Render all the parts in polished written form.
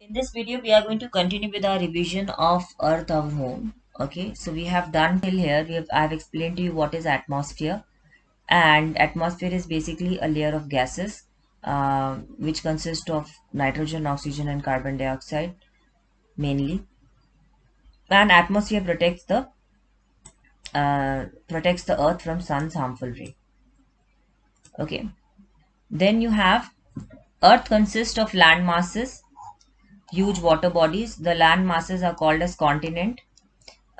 In this video, we are going to continue with our revision of Earth, our home. Okay, so we have done till here. I have explained to you what is atmosphere, and atmosphere is basically a layer of gases, which consist of nitrogen, oxygen, and carbon dioxide mainly. And atmosphere protects the Earth from sun's harmful ray. Okay, then you have Earth consists of land masses, huge water bodies. The land masses are called as continent.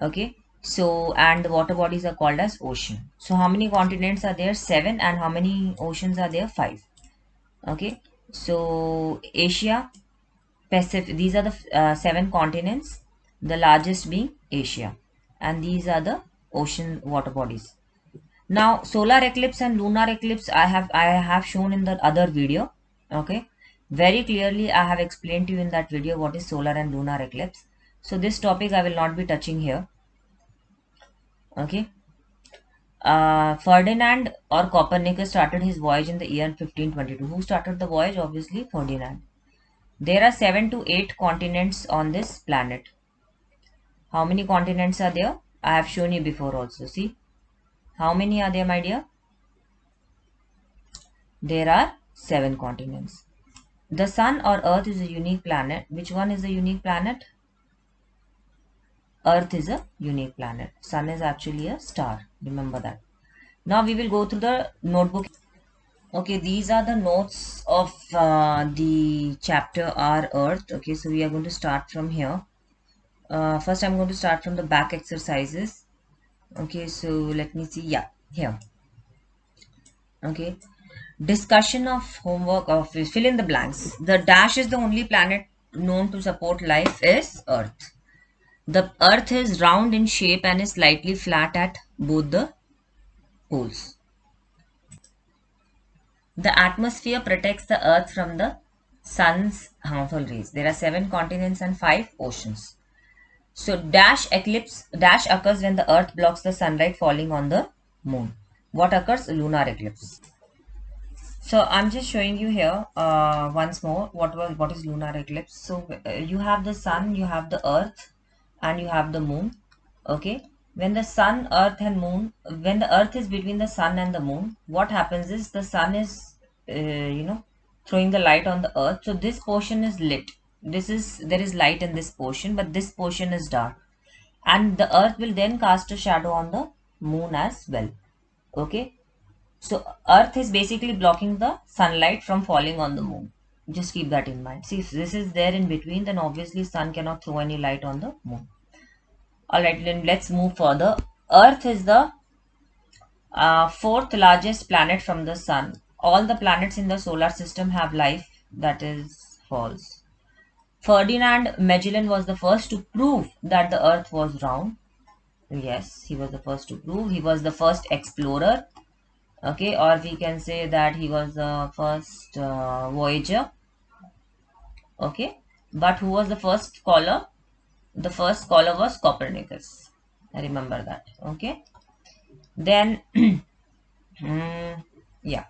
Okay, so and the water bodies are called as ocean. So how many continents are there? Seven. And how many oceans are there? Five. Okay, so Asia, Pacific, these are the seven continents, the largest being Asia, and these are the ocean water bodies. Now solar eclipse and lunar eclipse I have shown in the other video. Okay, very clearly I have explained to you in that video what is solar and lunar eclipse. So this topic I will not be touching here. Okay, Ferdinand or Copernicus started his voyage in the year 1522. Who started the voyage? Obviously, Ferdinand. There are 7 to 8 continents on this planet. How many continents are there? I have shown you before also. See, how many are there, my dear? There are 7 continents. The Sun or Earth is a unique planet. Which one is a unique planet? Earth is a unique planet. Sun is actually a star. Remember that. Now we will go through the notebook. Okay, these are the notes of the chapter Our Earth. Okay, so we are going to start from here. First, I'm going to start from the back exercises. Okay, so let me see. Yeah, here. Okay, discussion of homework of fill in the blanks. The dash is the only planet known to support life is Earth. The Earth is round in shape and is slightly flat at both the poles. The atmosphere protects the Earth from the sun's harmful rays. There are 7 continents and 5 oceans. So dash occurs when the Earth blocks the sunlight falling on the moon. What occurs? Lunar eclipse. So I'm just showing you here once more what is lunar eclipse. So you have the sun, you have the Earth, and you have the moon. Okay. When the sun, Earth, and moon, when the Earth is between the sun and the moon, what happens is the sun is, throwing the light on the Earth. So this portion is lit. There is light in this portion, but this portion is dark, and the Earth will then cast a shadow on the moon as well. Okay. So Earth is basically blocking the sunlight from falling on the moon. Just keep that in mind. See, if this is there in between, then obviously sun cannot throw any light on the moon. Alright, then let's move further. Earth is the fourth largest planet from the sun. All the planets in the solar system have life. That is false. Ferdinand Magellan was the first to prove that the Earth was round. Yes, he was the first to prove. He was the first explorer. Okay, or we can say that he was the first voyager. Okay, but who was the first scholar? The first scholar was Copernicus. I remember that. Okay, then yeah,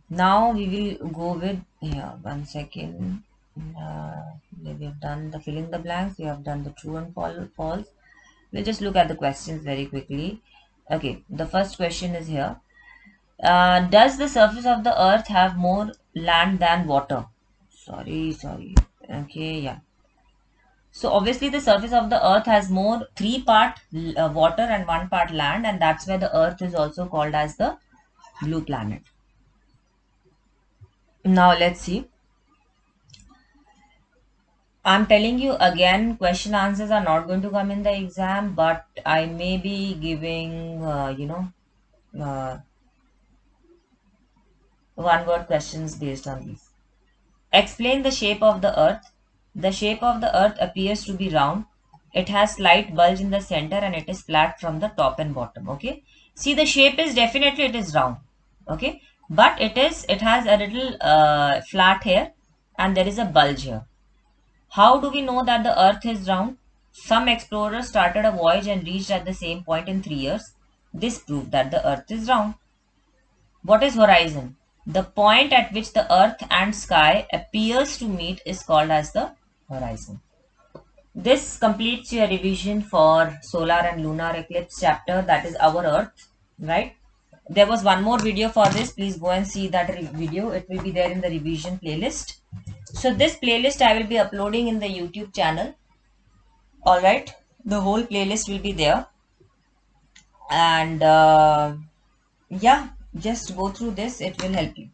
now we will go with, yeah, 1 second. We have done the filling the blanks, we have done the true and false. We'll just look at the questions very quickly. Okay, the first question is here. Does the surface of the earth have more land than water? Sorry. Okay, yeah. So obviously the surface of the earth has more 3 part water and 1 part land, and that's why the earth is also called as the blue planet. Now let's see. I'm telling you again, question answers are not going to come in the exam, but I may be giving, uh, one word questions based on these. Explain the shape of the earth. The shape of the earth appears to be round. It has slight bulge in the center and it is flat from the top and bottom. Okay. See, the shape is definitely it is round. Okay. But it has a little flat here and there is a bulge here. How do we know that the earth is round? Some explorers started a voyage and reached at the same point in 3 years. This proved that the earth is round. What is horizon? The point at which the earth and sky appears to meet is called as the horizon. This completes your revision for solar and lunar eclipse chapter, that is our Earth, right? There was one more video for this. Please go and see that video. It will be there in the revision playlist. So this playlist I will be uploading in the YouTube channel. All right, the whole playlist will be there, and yeah, just go through this. It will help you.